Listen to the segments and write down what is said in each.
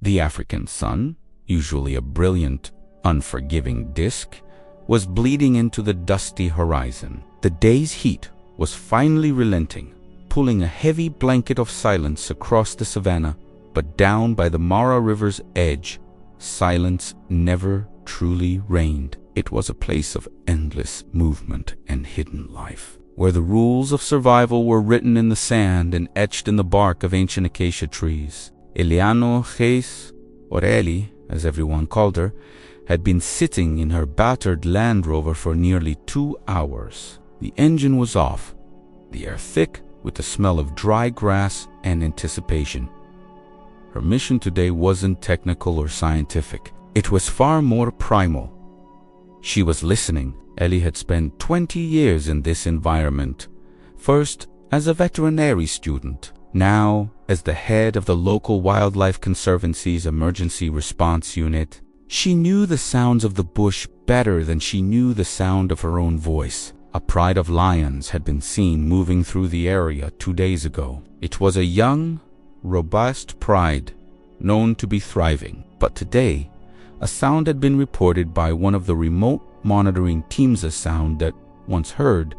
The African sun, usually a brilliant, unforgiving disk, was bleeding into the dusty horizon. The day's heat was finally relenting, pulling a heavy blanket of silence across the savannah, but down by the Mara River's edge, silence never truly reigned. It was a place of endless movement and hidden life, where the rules of survival were written in the sand and etched in the bark of ancient acacia trees. Eliano Geis, or Eli, as everyone called her, had been sitting in her battered Land Rover for nearly 2 hours. The engine was off, the air thick with the smell of dry grass and anticipation. Her mission today wasn't technical or scientific. It was far more primal. She was listening. Ellie had spent 20 years in this environment, first as a veterinary student, now as the head of the local Wildlife Conservancy's emergency response unit. She knew the sounds of the bush better than she knew the sound of her own voice. A pride of lions had been seen moving through the area 2 days ago. It was a young, robust pride, known to be thriving. But today, a sound had been reported by one of the remote monitoring teams, a sound that, once heard,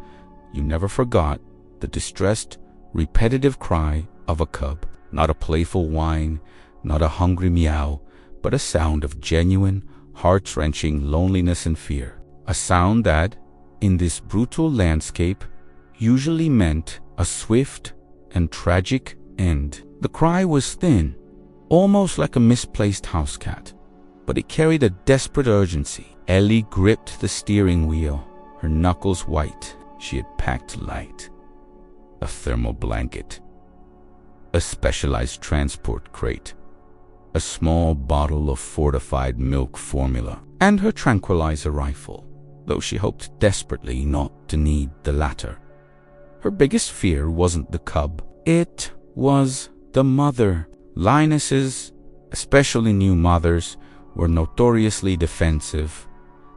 you never forgot: the distressed, repetitive cry of a cub. Not a playful whine, not a hungry meow, but a sound of genuine, heart-wrenching loneliness and fear. A sound that, in this brutal landscape, usually meant a swift and tragic end. The cry was thin, almost like a misplaced house cat, but it carried a desperate urgency. Ellie gripped the steering wheel, her knuckles white. She had packed light: a thermal blanket, a specialized transport crate, a small bottle of fortified milk formula, and her tranquilizer rifle, though she hoped desperately not to need the latter. Her biggest fear wasn't the cub. It was the mother. Lionesses, especially new mothers, were notoriously defensive,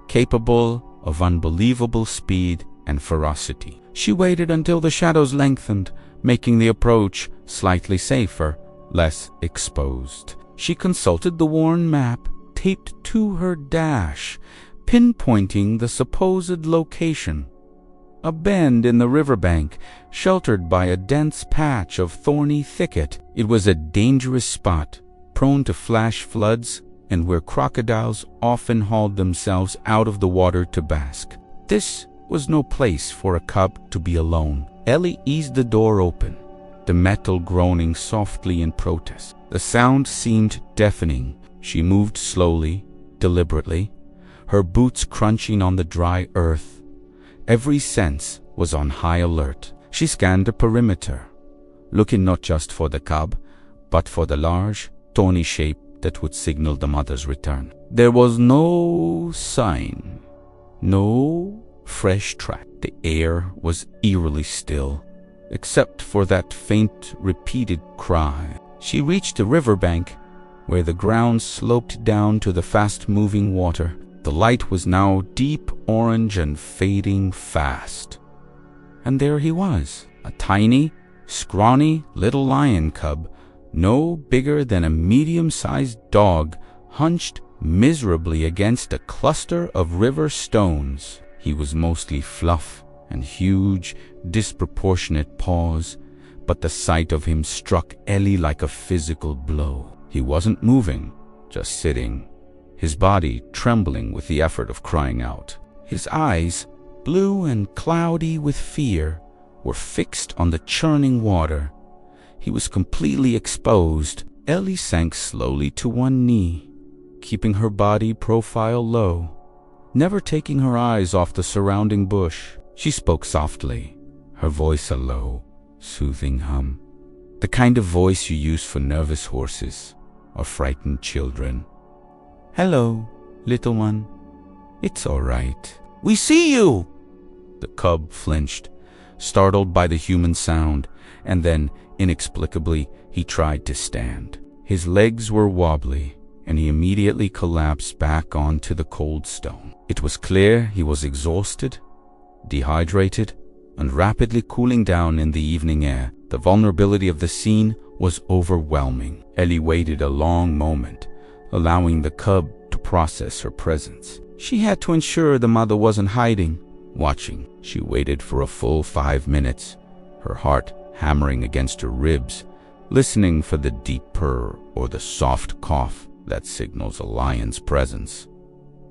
capable of unbelievable speed and ferocity. She waited until the shadows lengthened, making the approach slightly safer, less exposed. She consulted the worn map taped to her dash, pinpointing the supposed location: a bend in the riverbank, sheltered by a dense patch of thorny thicket. It was a dangerous spot, prone to flash floods, and where crocodiles often hauled themselves out of the water to bask. This was no place for a cub to be alone. Ellie eased the door open, the metal groaning softly in protest. The sound seemed deafening. She moved slowly, deliberately, her boots crunching on the dry earth. Every sense was on high alert. She scanned the perimeter, looking not just for the cub, but for the large, thorny shape that would signal the mother's return. There was no sign, no fresh track. The air was eerily still, except for that faint, repeated cry. She reached the riverbank, where the ground sloped down to the fast-moving water. The light was now deep orange and fading fast. And there he was, a tiny, scrawny little lion cub, no bigger than a medium-sized dog, hunched miserably against a cluster of river stones. He was mostly fluff and huge, disproportionate paws, but the sight of him struck Ellie like a physical blow. He wasn't moving, just sitting, his body trembling with the effort of crying out. His eyes, blue and cloudy with fear, were fixed on the churning water. He was completely exposed. Ellie sank slowly to one knee, keeping her body profile low, never taking her eyes off the surrounding bush. She spoke softly, her voice a low, soothing hum, the kind of voice you use for nervous horses or frightened children. "Hello, little one. It's all right. We see you!" The cub flinched, startled by the human sound, and then, inexplicably, he tried to stand. His legs were wobbly, and he immediately collapsed back onto the cold stone. It was clear he was exhausted, dehydrated, and rapidly cooling down in the evening air. The vulnerability of the scene was overwhelming. Ellie waited a long moment, allowing the cub to process her presence. She had to ensure the mother wasn't hiding, watching. She waited for a full 5 minutes, her heart hammering against her ribs, listening for the deep purr or the soft cough that signals a lion's presence.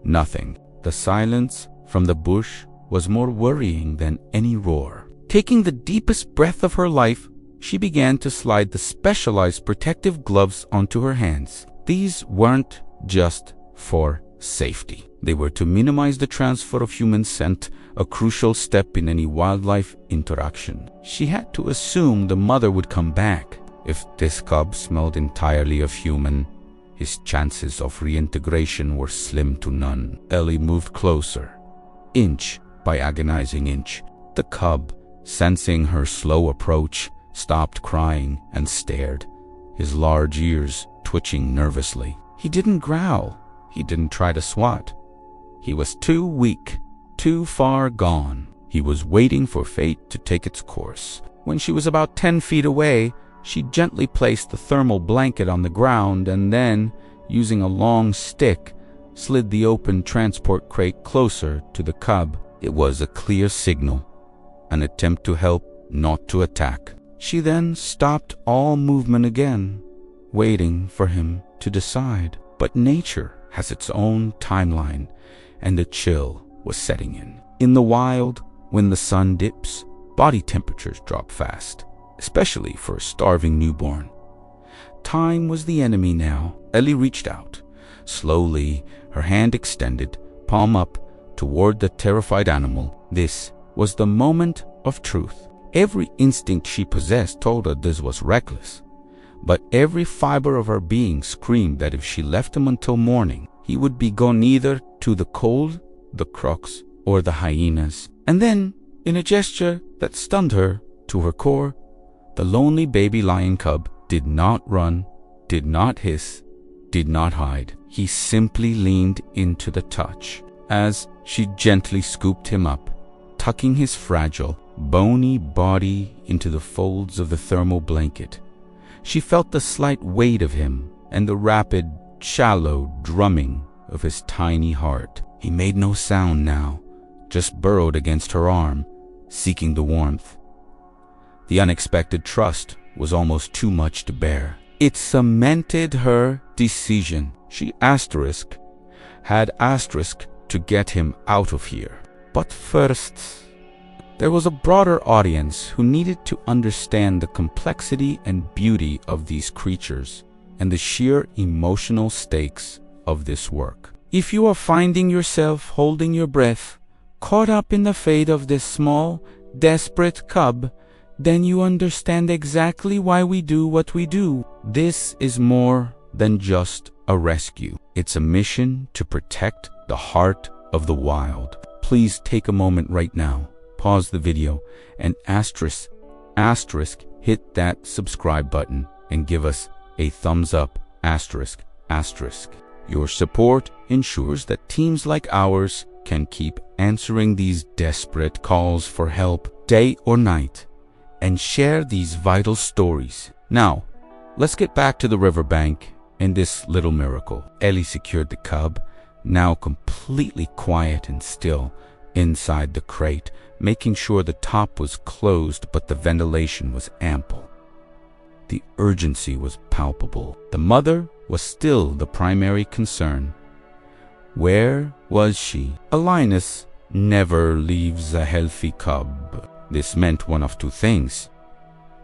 Nothing. The silence from the bush was more worrying than any roar. Taking the deepest breath of her life, she began to slide the specialized protective gloves onto her hands. These weren't just for safety. They were to minimize the transfer of human scent, a crucial step in any wildlife interaction. She had to assume the mother would come back. If this cub smelled entirely of human, his chances of reintegration were slim to none. Ellie moved closer, inch by agonizing inch. The cub, sensing her slow approach, stopped crying and stared, his large ears twitching nervously. He didn't growl. He didn't try to swat. He was too weak, too far gone. He was waiting for fate to take its course. When she was about 10 feet away, she gently placed the thermal blanket on the ground and then, using a long stick, slid the open transport crate closer to the cub. It was a clear signal, an attempt to help, not to attack. She then stopped all movement again, waiting for him to decide. But nature has its own timeline, and a chill was setting in. In the wild, when the sun dips, body temperatures drop fast, especially for a starving newborn. Time was the enemy now. Ellie reached out, slowly, her hand extended, palm up, toward the terrified animal. This was the moment of truth. Every instinct she possessed told her this was reckless, but every fiber of her being screamed that if she left him until morning, he would be gone either to the cold, the crocs, or the hyenas. And then, in a gesture that stunned her to her core, the lonely baby lion cub did not run, did not hiss, did not hide. He simply leaned into the touch as she gently scooped him up, tucking his fragile, bony body into the folds of the thermal blanket. She felt the slight weight of him and the rapid, shallow drumming of his tiny heart. He made no sound now, just burrowed against her arm, seeking the warmth. The unexpected trust was almost too much to bear. It cemented her decision. She had to get him out of here. But first, there was a broader audience who needed to understand the complexity and beauty of these creatures and the sheer emotional stakes of this work. If you are finding yourself holding your breath, caught up in the fate of this small, desperate cub, then you understand exactly why we do what we do. This is more than just a rescue. It's a mission to protect the heart of the wild. Please take a moment right now, pause the video, and asterisk hit that subscribe button and give us a thumbs up, asterisk. Your support ensures that teams like ours can keep answering these desperate calls for help day or night and share these vital stories. Now, let's get back to the riverbank and this little miracle. Ellie secured the cub, now completely quiet and still, inside the crate, making sure the top was closed but the ventilation was ample. The urgency was palpable. The mother was still the primary concern. Where was she? A lioness never leaves a healthy cub. This meant one of two things.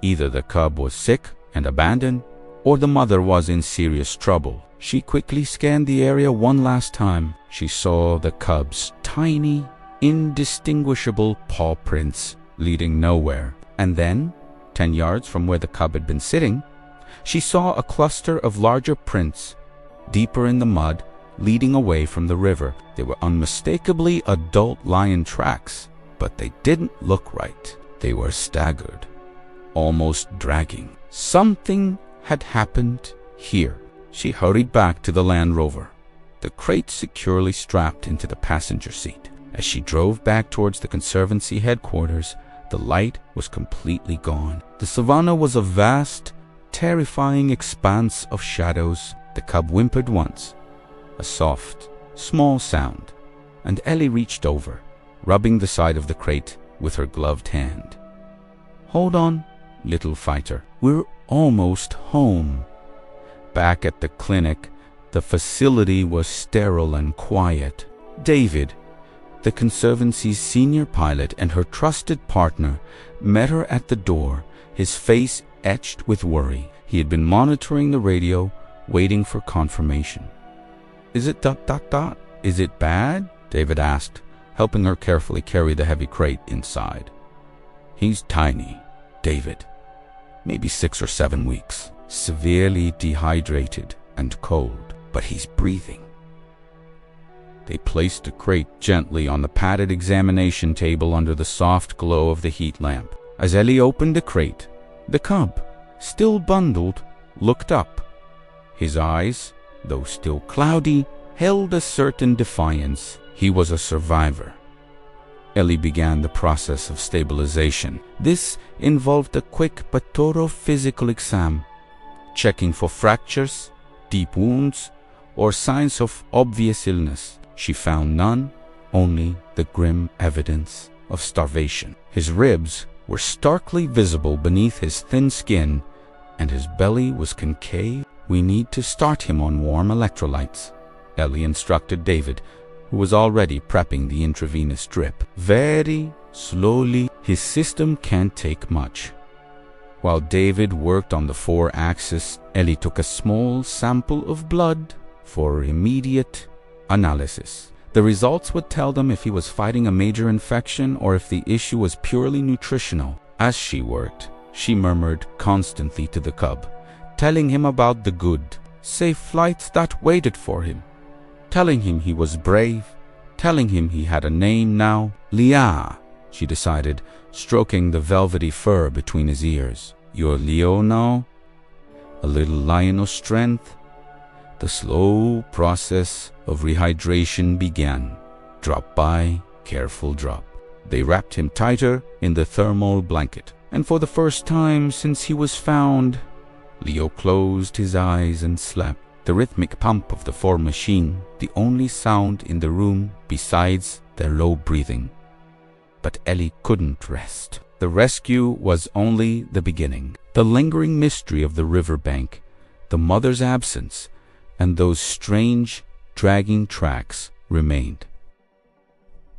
Either the cub was sick and abandoned, or the mother was in serious trouble. She quickly scanned the area one last time. She saw the cub's tiny, indistinguishable paw prints leading nowhere. And then, 10 yards from where the cub had been sitting, she saw a cluster of larger prints, deeper in the mud, leading away from the river. They were unmistakably adult lion tracks, but they didn't look right. They were staggered, almost dragging. Something had happened here. She hurried back to the Land Rover, the crate securely strapped into the passenger seat. As she drove back towards the Conservancy headquarters, the light was completely gone. The savannah was a vast, terrifying expanse of shadows. The cub whimpered once, a soft, small sound, and Ellie reached over, rubbing the side of the crate with her gloved hand. "Hold on, little fighter. We're almost home." Back at the clinic, the facility was sterile and quiet. David, the Conservancy's senior pilot and her trusted partner, met her at the door, his face etched with worry. He had been monitoring the radio, waiting for confirmation. "Is it ... Is it bad?" David asked, helping her carefully carry the heavy crate inside. "He's tiny, David. Maybe 6 or 7 weeks. Severely dehydrated and cold, but he's breathing." They placed the crate gently on the padded examination table under the soft glow of the heat lamp. As Ellie opened the crate, the cub, still bundled, looked up. His eyes, though still cloudy, held a certain defiance. He was a survivor. Ellie began the process of stabilization. This involved a quick but thorough physical exam, checking for fractures, deep wounds, or signs of obvious illness. She found none, only the grim evidence of starvation. His ribs were starkly visible beneath his thin skin, and his belly was concave. "We need to start him on warm electrolytes," Ellie instructed David, who was already prepping the intravenous drip. "Very slowly. His system can't take much." While David worked on the 4-axis, Ellie took a small sample of blood for immediate analysis. The results would tell them if he was fighting a major infection or if the issue was purely nutritional. As she worked, she murmured constantly to the cub, telling him about the good, safe flights that waited for him, telling him he was brave, telling him he had a name now. "Leah," she decided, stroking the velvety fur between his ears. "You're Leo now? A little lion of strength?" The slow process of rehydration began. Drop by, careful drop. They wrapped him tighter in the thermal blanket, and for the first time since he was found, Leo closed his eyes and slept. The rhythmic pump of the 4 machine, the only sound in the room besides their low breathing. But Ellie couldn't rest. The rescue was only the beginning. The lingering mystery of the riverbank, the mother's absence, and those strange, dragging tracks remained.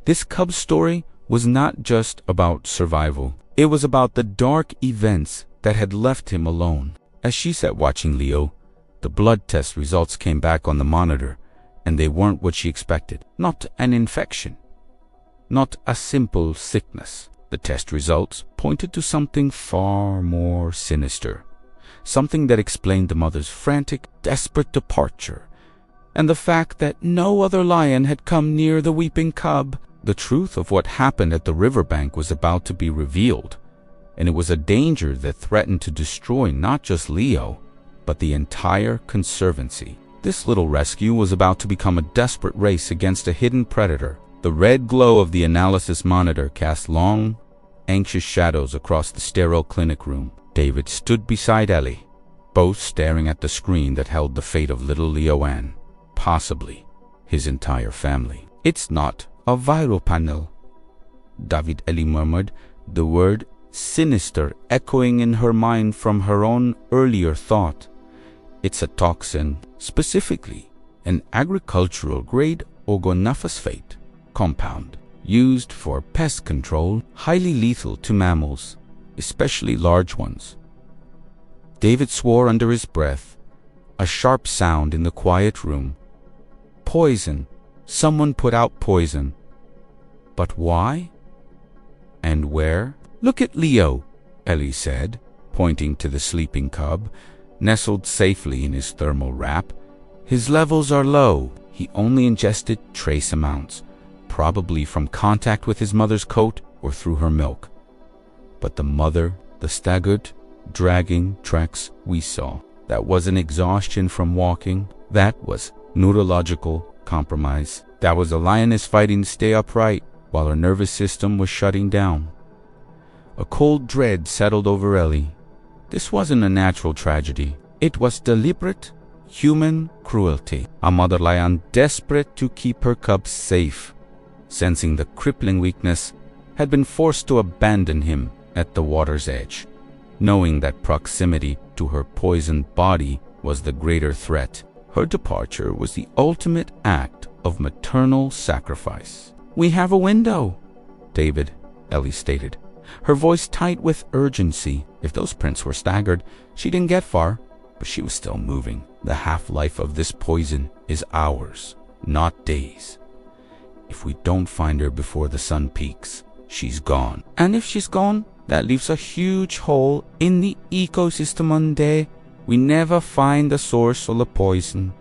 This cub's story was not just about survival. It was about the dark events that had left him alone. As she sat watching Leo, the blood test results came back on the monitor, and they weren't what she expected. Not an infection. Not a simple sickness. The test results pointed to something far more sinister. Something that explained the mother's frantic, desperate departure, and the fact that no other lion had come near the weeping cub. The truth of what happened at the riverbank was about to be revealed, and it was a danger that threatened to destroy not just Leo, but the entire Conservancy. This little rescue was about to become a desperate race against a hidden predator. The red glow of the analysis monitor cast long, anxious shadows across the sterile clinic room. David stood beside Ellie, both staring at the screen that held the fate of little Leoanne, possibly his entire family. "It's not a viral panel," David Ellie murmured, the word sinister echoing in her mind from her own earlier thought. "It's a toxin, specifically an agricultural-grade organophosphate compound, used for pest control, highly lethal to mammals, especially large ones." David swore under his breath, a sharp sound in the quiet room. Poison. Someone put out poison. But why? And where? "Look at Leo," Ellie said, pointing to the sleeping cub, nestled safely in his thermal wrap. "His levels are low. He only ingested trace amounts, probably from contact with his mother's coat or through her milk. But the mother, the staggered, dragging tracks we saw, that wasn't exhaustion from walking. That was neurological compromise. That was a lioness fighting to stay upright while her nervous system was shutting down." A cold dread settled over Ellie. This wasn't a natural tragedy. It was deliberate, human cruelty. A mother lion, desperate to keep her cubs safe, sensing the crippling weakness, had been forced to abandon him at the water's edge, knowing that proximity to her poisoned body was the greater threat. Her departure was the ultimate act of maternal sacrifice. "We have a window," Ellie stated, her voice tight with urgency. If those prints were staggered, she didn't get far, but she was still moving. The half-life of this poison is hours, not days. If we don't find her before the sun peaks, she's gone. And if she's gone, that leaves a huge hole in the ecosystem until we never find the source of the poison.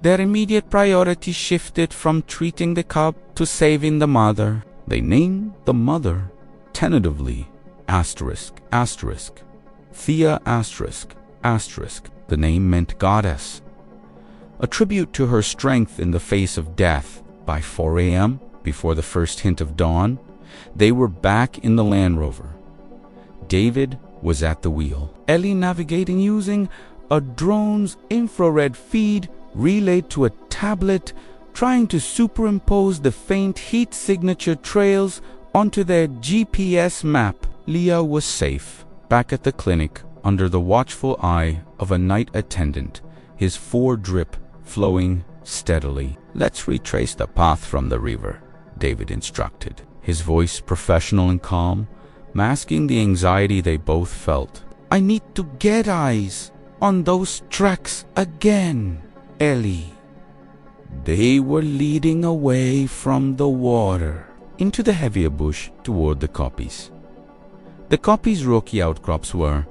Their immediate priority shifted from treating the cub to saving the mother. They named the mother tentatively Thea ***. The name meant goddess, a tribute to her strength in the face of death. By 4 a.m., before the first hint of dawn, they were back in the Land Rover. David was at the wheel, Ellie navigating using a drone's infrared feed relayed to a tablet, trying to superimpose the faint heat signature trails onto their GPS map. Leah was safe, back at the clinic, under the watchful eye of a night attendant, his foredrip flowing steadily. "Let's retrace the path from the river," David instructed, his voice professional and calm, masking the anxiety they both felt. "I need to get eyes on those tracks again, Ellie." They were leading away from the water, into the heavier bush toward the kopjes. The kopjes' rocky outcrops were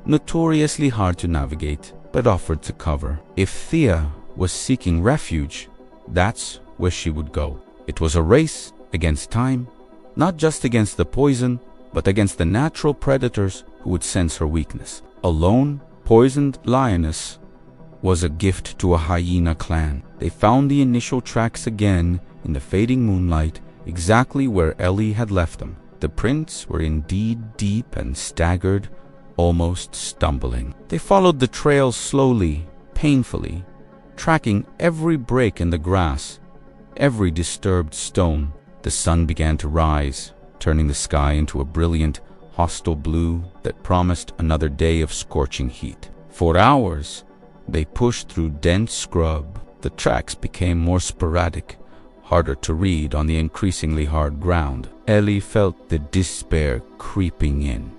notoriously hard to navigate, but offered to cover. If Thea was seeking refuge, that's where she would go. It was a race against time, not just against the poison, but against the natural predators who would sense her weakness. A lone, poisoned lioness was a gift to a hyena clan. They found the initial tracks again in the fading moonlight, exactly where Ellie had left them. The prints were indeed deep and staggered, almost stumbling. They followed the trail slowly, painfully, tracking every break in the grass, every disturbed stone. The sun began to rise, turning the sky into a brilliant, hostile blue that promised another day of scorching heat. For hours, they pushed through dense scrub. The tracks became more sporadic, harder to read on the increasingly hard ground. Ellie felt the despair creeping in.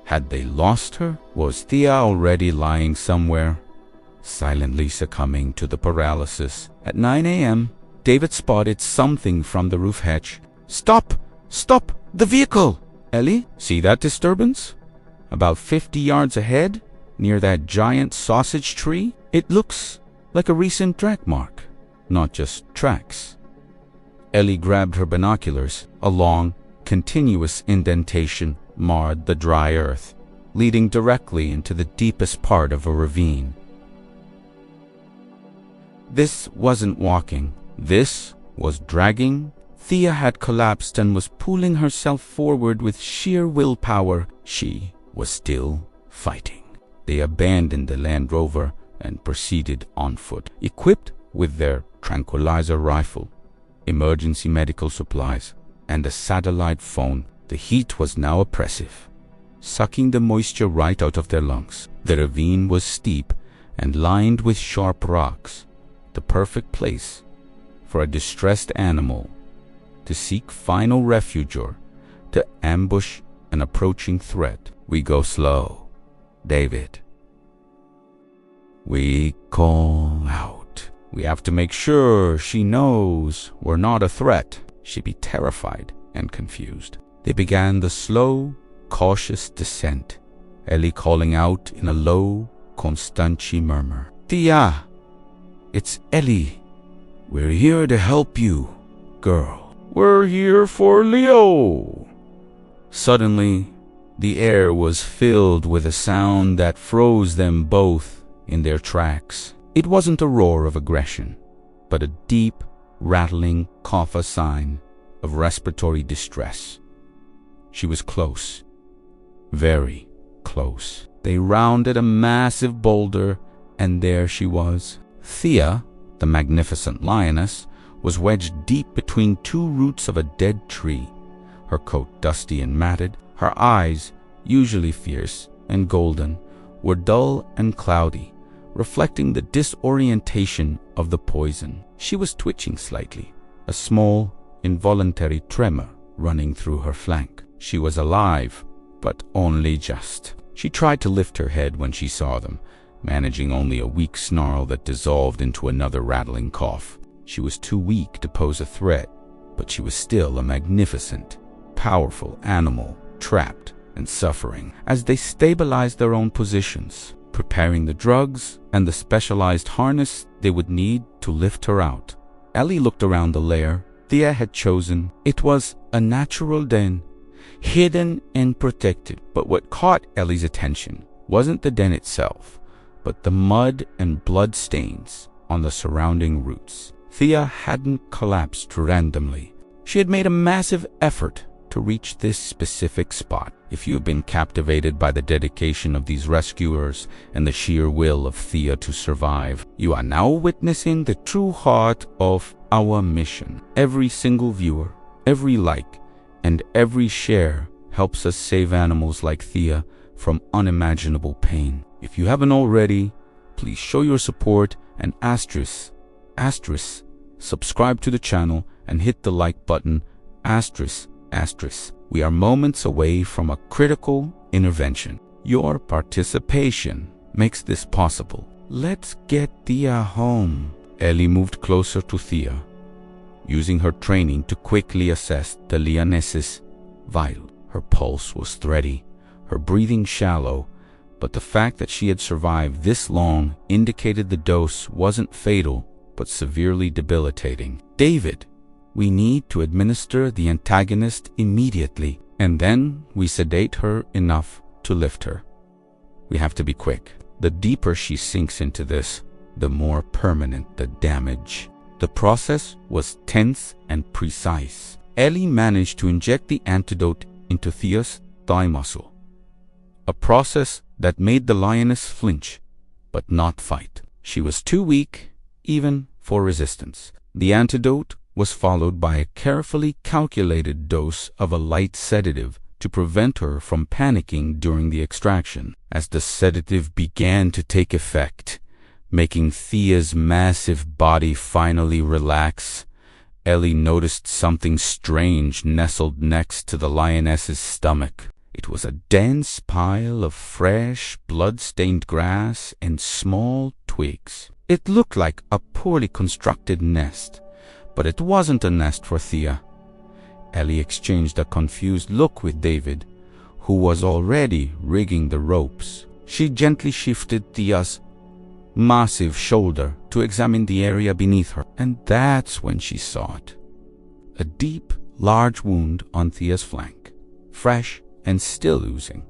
Had they lost her? Was Thea already lying somewhere, silently succumbing to the paralysis? At 9 a.m., David spotted something from the roof hatch. "Stop! Stop! The vehicle!" "Ellie, see that disturbance? About 50 yards ahead, near that giant sausage tree? It looks like a recent track mark, not just tracks." Ellie grabbed her binoculars. A long, continuous indentation marred the dry earth, leading directly into the deepest part of a ravine. This wasn't walking. This was dragging. Thea had collapsed and was pulling herself forward with sheer willpower. She was still fighting. They abandoned the Land Rover and proceeded on foot, equipped with their tranquilizer rifle, emergency medical supplies, and a satellite phone. The heat was now oppressive, sucking the moisture right out of their lungs. The ravine was steep and lined with sharp rocks, the perfect place for a distressed animal to seek final refuge or to ambush an approaching threat. "We go slow, David. We call out. We have to make sure she knows we're not a threat. She'd be terrified and confused." They began the slow, cautious descent, Ellie calling out in a low, Constanci murmur. "Thea, it's Ellie. We're here to help you, girl. We're here for Leo." Suddenly, the air was filled with a sound that froze them both in their tracks. It wasn't a roar of aggression, but a deep, rattling cough, a sign of respiratory distress. She was close, very close. They rounded a massive boulder, and there she was. Thea, the magnificent lioness, was wedged deep between two roots of a dead tree, her coat dusty and matted. Her eyes, usually fierce and golden, were dull and cloudy, reflecting the disorientation of the poison. She was twitching slightly, a small, involuntary tremor running through her flank. She was alive, but only just. She tried to lift her head when she saw them, managing only a weak snarl that dissolved into another rattling cough. She was too weak to pose a threat, but she was still a magnificent, powerful animal, trapped and suffering. As they stabilized their own positions, preparing the drugs and the specialized harness they would need to lift her out, Ellie looked around the lair Thea had chosen. It was a natural den, hidden and protected. But what caught Ellie's attention wasn't the den itself, but the mud and blood stains on the surrounding roots. Thea hadn't collapsed randomly. She had made a massive effort to reach this specific spot. If you have been captivated by the dedication of these rescuers and the sheer will of Thea to survive, you are now witnessing the true heart of our mission. Every single viewer, every like, and every share helps us save animals like Thea from unimaginable pain. If you haven't already, please show your support and subscribe to the channel and hit the like button, We are moments away from a critical intervention. Your participation makes this possible. Let's get Thea home. Ellie moved closer to Thea, using her training to quickly assess the lioness's vitals. Her pulse was steady, her breathing shallow, but the fact that she had survived this long indicated the dose wasn't fatal, but severely debilitating. David, we need to administer the antagonist immediately, and then we sedate her enough to lift her. We have to be quick. The deeper she sinks into this, the more permanent the damage. The process was tense and precise. Ellie managed to inject the antidote into Thea's thigh muscle, a process that made the lioness flinch, but not fight. She was too weak, even for resistance. The antidote was followed by a carefully calculated dose of a light sedative to prevent her from panicking during the extraction. As the sedative began to take effect, making Thea's massive body finally relax, Ellie noticed something strange nestled next to the lioness's stomach. It was a dense pile of fresh, blood-stained grass and small twigs. It looked like a poorly constructed nest, but it wasn't a nest for Thea. Ellie exchanged a confused look with David, who was already rigging the ropes. She gently shifted Thea's massive shoulder to examine the area beneath her, and that's when she saw it. A deep, large wound on Thea's flank, fresh and still oozing,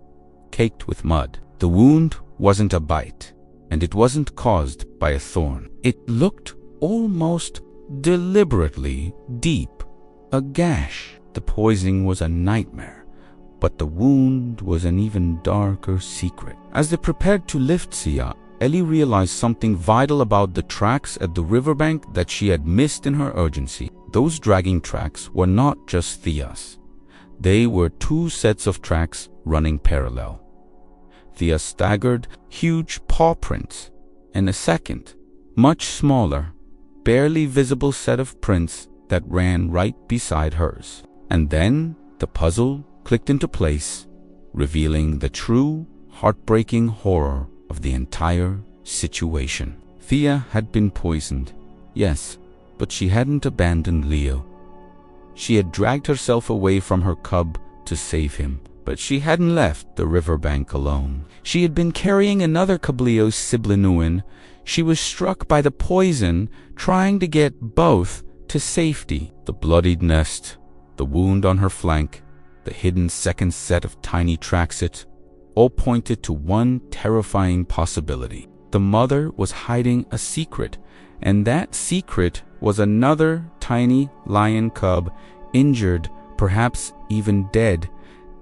caked with mud. The wound wasn't a bite, and it wasn't caused by a thorn. It looked almost deliberately deep, a gash. The poisoning was a nightmare, but the wound was an even darker secret. As they prepared to lift Thea, Ellie realized something vital about the tracks at the riverbank that she had missed in her urgency. Those dragging tracks were not just Thea's. They were two sets of tracks running parallel. Thea staggered huge paw prints, and a second, much smaller, barely visible set of prints that ran right beside hers. And then the puzzle clicked into place, revealing the true, heartbreaking horror of the entire situation. Thea had been poisoned, yes, but she hadn't abandoned Leo. She had dragged herself away from her cub to save him, but she hadn't left the riverbank alone. She had been carrying another Cableo's Siblinuen. She was struck by the poison, trying to get both to safety. The bloodied nest, the wound on her flank, the hidden second set of tiny tracks all pointed to one terrifying possibility. The mother was hiding a secret, and that secret was another tiny lion cub, injured, perhaps even dead,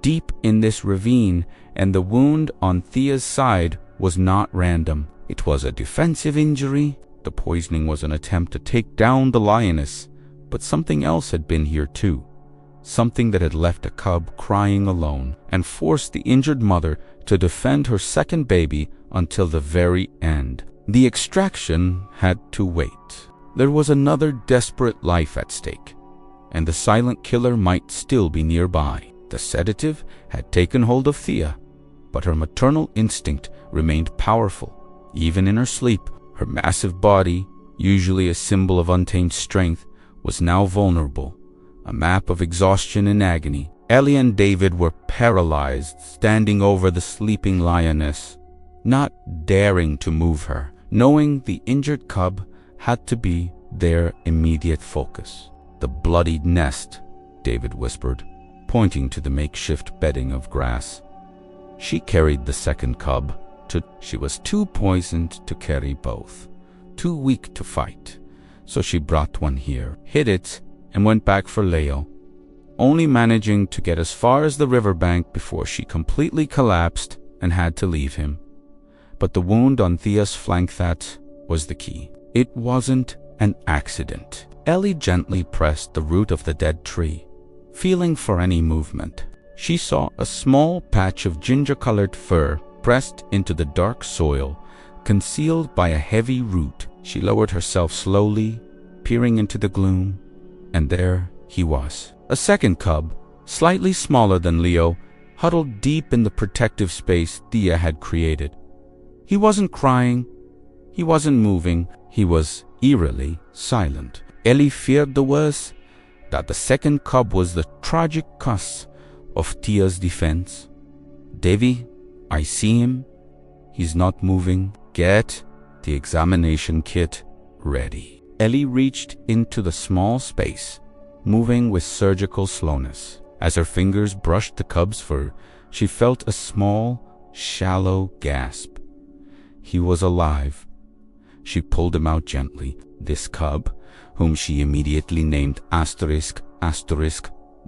deep in this ravine, and the wound on Thea's side was not random. It was a defensive injury. The poisoning was an attempt to take down the lioness, but something else had been here too. Something that had left a cub crying alone and forced the injured mother to defend her second baby until the very end. The extraction had to wait. There was another desperate life at stake, and the silent killer might still be nearby. The sedative had taken hold of Thea, but her maternal instinct remained powerful. Even in her sleep, her massive body, usually a symbol of untamed strength, was now vulnerable, a map of exhaustion and agony. Ellie and David were paralyzed, standing over the sleeping lioness, not daring to move her, knowing the injured cub had to be their immediate focus. "The bloodied nest," David whispered, pointing to the makeshift bedding of grass. She carried the second cub. She was too poisoned to carry both, too weak to fight, so she brought one here, hid it, and went back for Leo, only managing to get as far as the riverbank before she completely collapsed and had to leave him. But the wound on Thea's flank, that was the key. It wasn't an accident. Ellie gently pressed the root of the dead tree, feeling for any movement. She saw a small patch of ginger-colored fur pressed into the dark soil, concealed by a heavy root. She lowered herself slowly, peering into the gloom, and there he was. A second cub, slightly smaller than Leo, huddled deep in the protective space Thea had created. He wasn't crying, he wasn't moving, he was eerily silent. Ellie feared the worst, that the second cub was the tragic cause of Thea's defense. "Davy, I see him. He's not moving. Get the examination kit ready." Ellie reached into the small space, moving with surgical slowness. As her fingers brushed the cub's fur, she felt a small, shallow gasp. He was alive. She pulled him out gently. This cub, whom she immediately named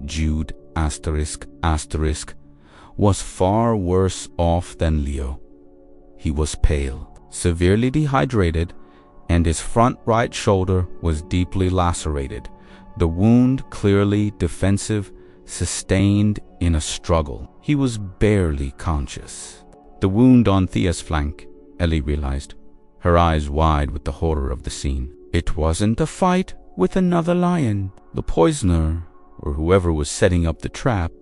Jude ***, was far worse off than Leo. He was pale, severely dehydrated, and his front right shoulder was deeply lacerated, the wound clearly defensive, sustained in a struggle. He was barely conscious. The wound on Thea's flank, Ellie realized, her eyes wide with the horror of the scene. It wasn't a fight with another lion. The poisoner, or whoever was setting up the trap,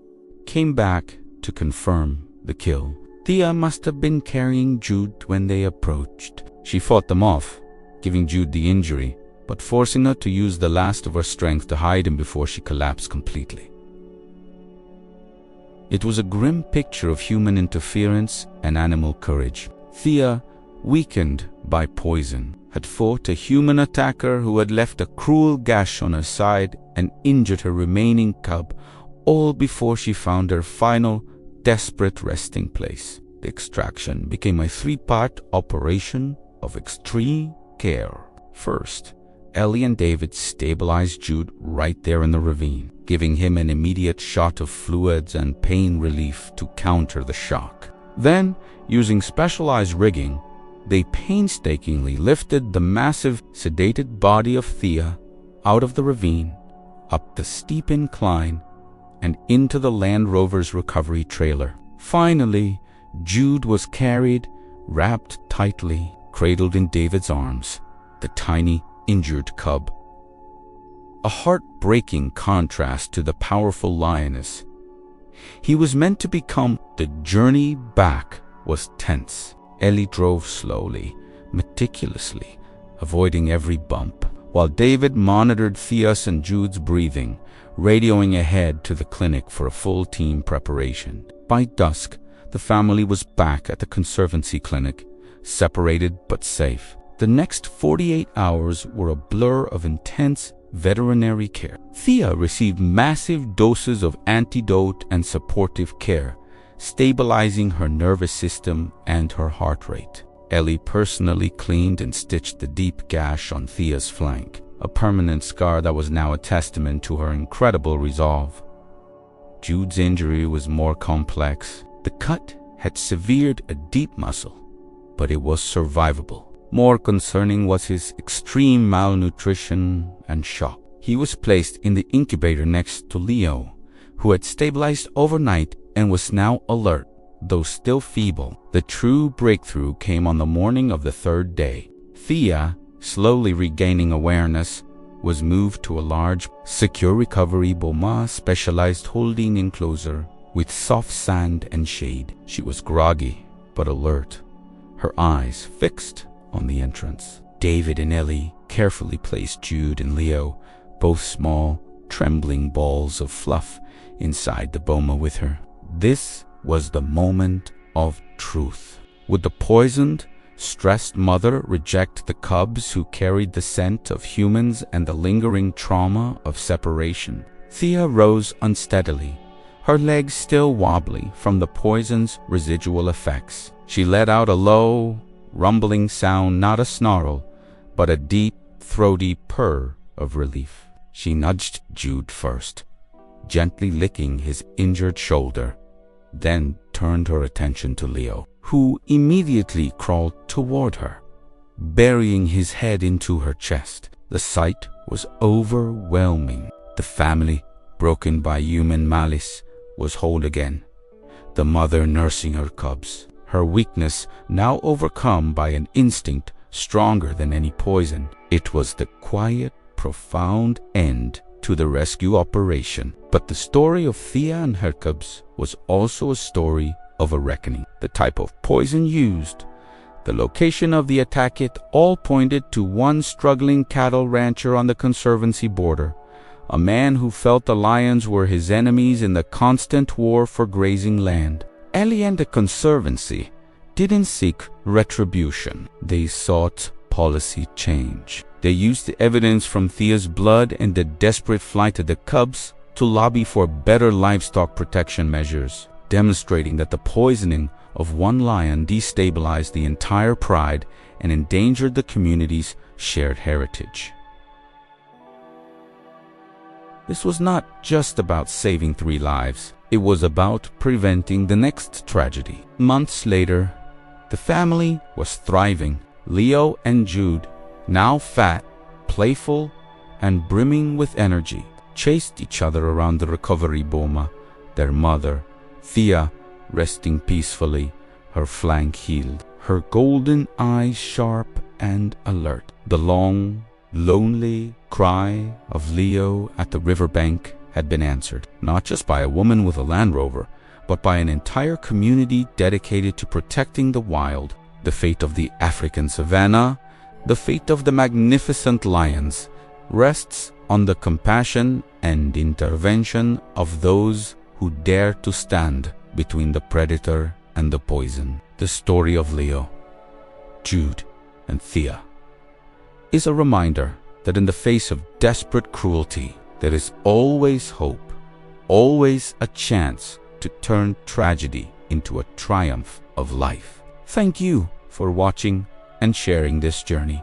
came back to confirm the kill. Thea must have been carrying Jude when they approached. She fought them off, giving Jude the injury, but forcing her to use the last of her strength to hide him before she collapsed completely. It was a grim picture of human interference and animal courage. Thea, weakened by poison, had fought a human attacker who had left a cruel gash on her side and injured her remaining cub, all before she found her final, desperate resting place. The extraction became a three-part operation of extreme care. First, Ellie and David stabilized Jude right there in the ravine, giving him an immediate shot of fluids and pain relief to counter the shock. Then, using specialized rigging, they painstakingly lifted the massive, sedated body of Thea out of the ravine, up the steep incline, and into the Land Rover's recovery trailer. Finally, Jude was carried, wrapped tightly, cradled in David's arms, the tiny, injured cub. A heartbreaking contrast to the powerful lioness. He was meant to become. The journey back was tense. Ellie drove slowly, meticulously, avoiding every bump, while David monitored Thea's and Jude's breathing, radioing ahead to the clinic for a full team preparation. By dusk, the family was back at the Conservancy clinic, separated but safe. The next 48 hours were a blur of intense veterinary care. Thea received massive doses of antidote and supportive care, stabilizing her nervous system and her heart rate. Ellie personally cleaned and stitched the deep gash on Thea's flank, a permanent scar that was now a testament to her incredible resolve. Jude's injury was more complex. The cut had severed a deep muscle, but it was survivable. More concerning was his extreme malnutrition and shock. He was placed in the incubator next to Leo, who had stabilized overnight and was now alert, though still feeble. The true breakthrough came on the morning of the third day. Thea, slowly regaining awareness, was moved to a large, secure recovery boma specialized holding enclosure with soft sand and shade. She was groggy but alert, her eyes fixed on the entrance. David and Ellie carefully placed Jude and Leo, both small, trembling balls of fluff, inside the boma with her. This was the moment of truth. Would the poisoned, stressed mother reject the cubs who carried the scent of humans and the lingering trauma of separation? Thea rose unsteadily, her legs still wobbly from the poison's residual effects. She let out a low, rumbling sound, not a snarl, but a deep, throaty purr of relief. She nudged Jude first, gently licking his injured shoulder, then turned her attention to Leo, who immediately crawled toward her, burying his head into her chest. The sight was overwhelming. The family, broken by human malice, was whole again. The mother nursing her cubs, her weakness now overcome by an instinct stronger than any poison. It was the quiet, profound end to the rescue operation. But the story of Thea and her cubs was also a story of a reckoning. The type of poison used, the location of the attack, it all pointed to one struggling cattle rancher on the Conservancy border, a man who felt the lions were his enemies in the constant war for grazing land. Ellie and the Conservancy didn't seek retribution. They sought policy change. They used the evidence from Thea's blood and the desperate flight of the cubs to lobby for better livestock protection measures, demonstrating that the poisoning of one lion destabilized the entire pride and endangered the community's shared heritage. This was not just about saving 3 lives. It was about preventing the next tragedy. Months later, the family was thriving. Leo and Jude, now fat, playful, and brimming with energy, chased each other around the recovery boma, their mother, Thea, resting peacefully, her flank healed, her golden eyes sharp and alert. The long, lonely cry of Leo at the riverbank had been answered, not just by a woman with a Land Rover, but by an entire community dedicated to protecting the wild. The fate of the African savanna, the fate of the magnificent lions, rests on the compassion and intervention of those who dare to stand between the predator and the poison. The story of Leo, Jude, and Thea is a reminder that in the face of desperate cruelty, there is always hope, always a chance to turn tragedy into a triumph of life. Thank you for watching and sharing this journey.